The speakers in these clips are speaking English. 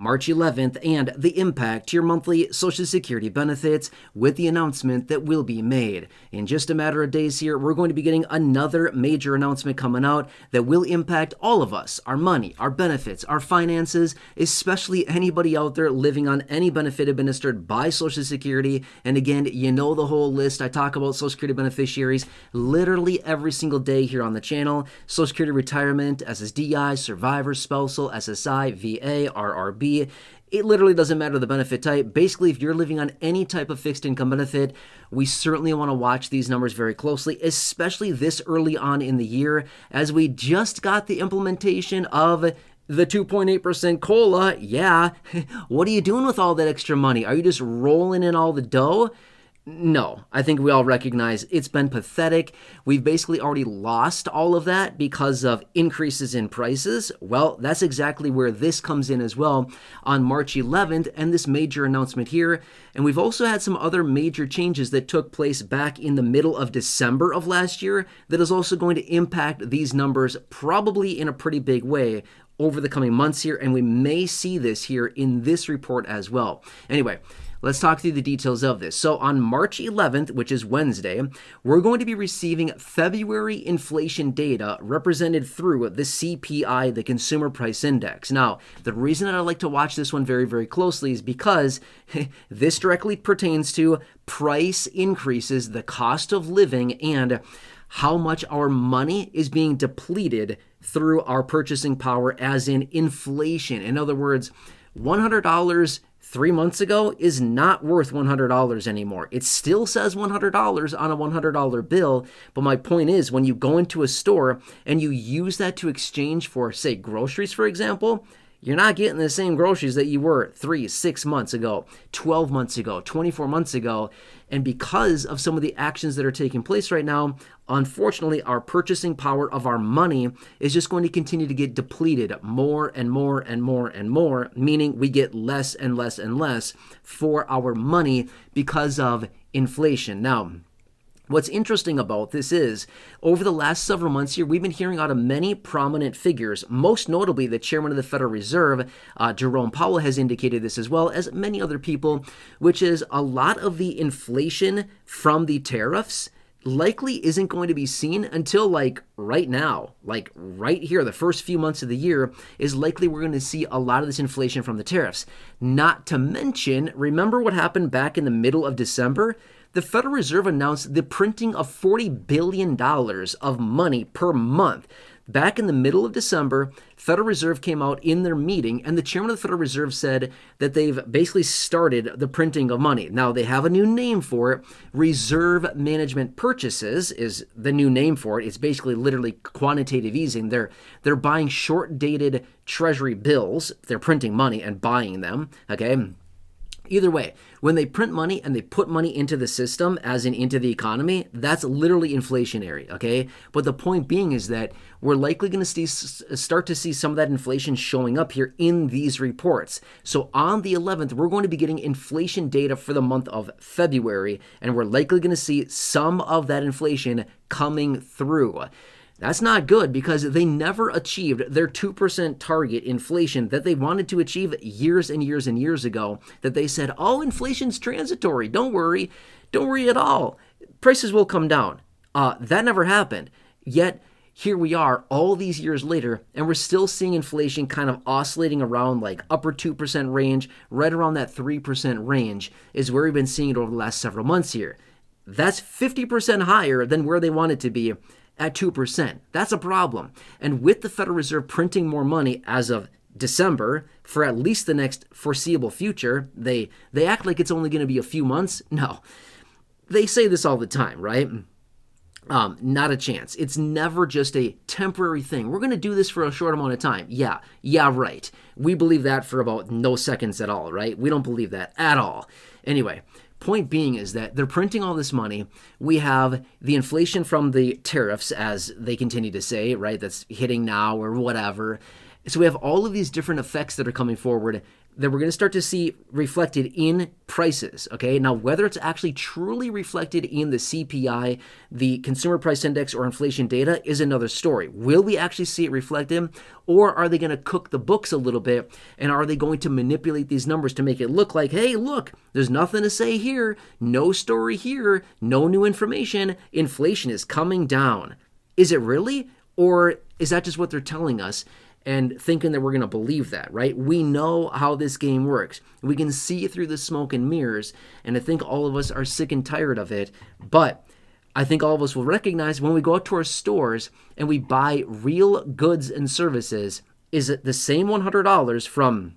March 11th, and the impact to your monthly Social Security benefits with the announcement that will be made. In just a matter of days here, we're going to be getting another major announcement coming out that will impact all of us, our money, our benefits, our finances, especially anybody out there living on any benefit administered by Social Security. And again, you know the whole list. I talk about Social Security beneficiaries literally every single day here on the channel. Social Security retirement, SSDI, survivor, spousal, SSI, VA, RRB. It literally doesn't matter the benefit type. Basically, if you're living on any type of fixed income benefit, we certainly want to watch these numbers very closely, especially this early on in the year, as we just got the implementation of the 2.8% COLA. Yeah, what are you doing with all that extra money? Are you just rolling in all the dough? No, I think we all recognize it's been pathetic. We've basically already lost all of that because of increases in prices. Well, that's exactly where this comes in as well on March 11th and this major announcement here. And we've also had some other major changes that took place back in the middle of December of last year that is also going to impact these numbers probably in a pretty big way over the coming months here. And we may see this here in this report as well. Anyway, let's talk through the details of this. So on March 11th, which is Wednesday, we're going to be receiving February inflation data represented through the CPI, the Consumer Price Index. Now, the reason that I like to watch this one very, very closely is because this directly pertains to price increases, the cost of living, and how much our money is being depleted through our purchasing power, as in inflation. In other words, $100 3 months ago is not worth $100 anymore. It still says $100 on a $100 bill, but my point is, when you go into a store and you use that to exchange for, say, groceries, for example, you're not getting the same groceries that you were 3, 6 months ago, 12 months ago, 24 months ago. And because of some of the actions that are taking place right now, unfortunately, our purchasing power of our money is just going to continue to get depleted more and more and more and more, meaning we get less and less and less for our money because of inflation. Now, what's interesting about this is, over the last several months here, we've been hearing out of many prominent figures, most notably the chairman of the Federal Reserve, Jerome Powell, has indicated this, as well as many other people, which is a lot of the inflation from the tariffs likely isn't going to be seen until like right now, like right here, the first few months of the year is likely we're going to see a lot of this inflation from the tariffs. Not to mention, remember what happened back in the middle of December? The Federal Reserve announced the printing of $40 billion of money per month. Back in the middle of December, Federal Reserve came out in their meeting, and the chairman of the Federal Reserve said that they've basically started the printing of money. Now, they have a new name for it. Reserve Management Purchases is the new name for it. It's basically literally quantitative easing. They're buying short-dated treasury bills. They're printing money and buying them, okay? Either way, when they print money and they put money into the system, as in into the economy, that's literally inflationary, okay? But the point being is that we're likely going to start to see some of that inflation showing up here in these reports. So on the 11th, we're going to be getting inflation data for the month of February, and we're likely going to see some of that inflation coming through. That's not good, because they never achieved their 2% target inflation that they wanted to achieve years and years and years ago, that they said, oh, inflation's transitory. Don't worry. Don't worry at all. Prices will come down. That never happened. Yet here we are all these years later, and we're still seeing inflation kind of oscillating around like upper 2% range, right around that 3% range is where we've been seeing it over the last several months here. That's 50% higher than where they want it to be at 2%. That's a problem. And with the Federal Reserve printing more money as of December for at least the next foreseeable future, they act like it's only going to be a few months. No, they say this all the time, right? Not a chance. It's never just a temporary thing. We're going to do this for a short amount of time. Yeah, right. We believe that for about no seconds at all, right? We don't believe that at all. Anyway, point being is that they're printing all this money. We have the inflation from the tariffs, as they continue to say, right? That's hitting now or whatever. So we have all of these different effects that are coming forward that we're going to start to see reflected in prices, okay? Now, whether it's actually truly reflected in the CPI, the Consumer Price Index, or inflation data is another story. Will we actually see it reflected, or are they going to cook the books a little bit, and are they going to manipulate these numbers to make it look like, hey, look, there's nothing to say here, no story here, no new information, inflation is coming down. Is it really? Or is that just what they're telling us and thinking that we're going to believe that, right? We know how this game works. We can see through the smoke and mirrors, and I think all of us are sick and tired of it. But I think all of us will recognize when we go out to our stores and we buy real goods and services, is it the same $100 from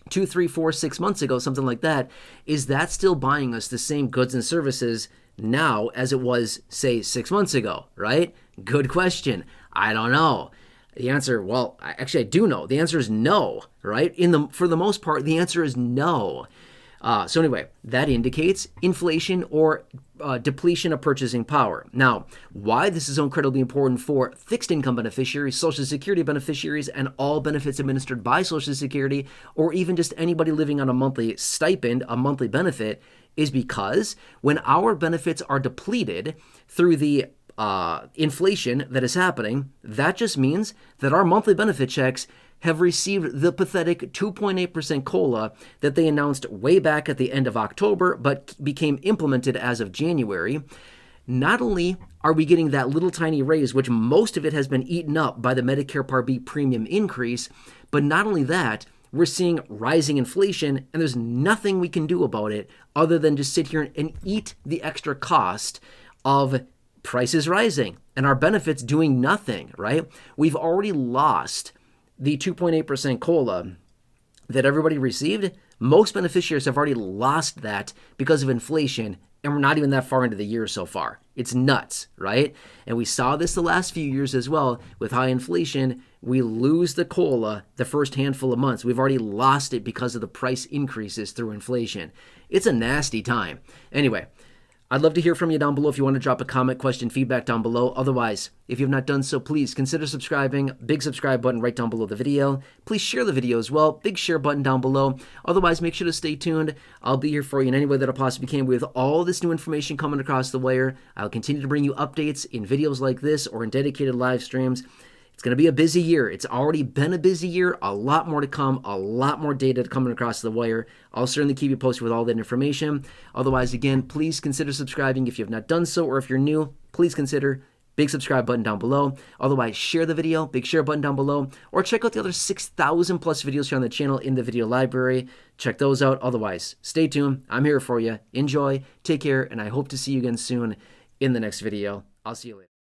2, 3, 4, 6 months ago, something like that? Is that still buying us the same goods and services now as it was, say, 6 months ago, right? Good question. I don't know. The answer, well, actually, I do know. The answer is no, right? For the most part, the answer is no. So anyway, that indicates inflation or depletion of purchasing power. Now, why this is so incredibly important for fixed income beneficiaries, Social Security beneficiaries, and all benefits administered by Social Security, or even just anybody living on a monthly stipend, a monthly benefit, is because when our benefits are depleted through the inflation that is happening, that just means that our monthly benefit checks have received the pathetic 2.8% COLA that they announced way back at the end of October, but became implemented as of January. Not only are we getting that little tiny raise, which most of it has been eaten up by the Medicare Part B premium increase, but not only that, we're seeing rising inflation, and there's nothing we can do about it other than just sit here and eat the extra cost of prices rising and our benefits doing nothing, right? We've already lost the 2.8% COLA that everybody received. Most beneficiaries have already lost that because of inflation, and we're not even that far into the year so far. It's nuts, right? And we saw this the last few years as well. With high inflation, we lose the COLA the first handful of months. We've already lost it because of the price increases through inflation. It's a nasty time. Anyway, I'd love to hear from you down below if you want to drop a comment, question, feedback down below. Otherwise, if you've not done so, please consider subscribing. Big subscribe button right down below the video. Please share the video as well. Big share button down below. Otherwise, make sure to stay tuned. I'll be here for you in any way that I possibly can with all this new information coming across the wire. I'll continue to bring you updates in videos like this or in dedicated live streams. It's going to be a busy year. It's already been a busy year. A lot more to come. A lot more data coming across the wire. I'll certainly keep you posted with all that information. Otherwise, again, please consider subscribing if you have not done so, or if you're new, please consider. Big subscribe button down below. Otherwise, share the video. Big share button down below. Or check out the other 6,000 plus videos here on the channel in the video library. Check those out. Otherwise, stay tuned. I'm here for you. Enjoy. Take care. And I hope to see you again soon in the next video. I'll see you later.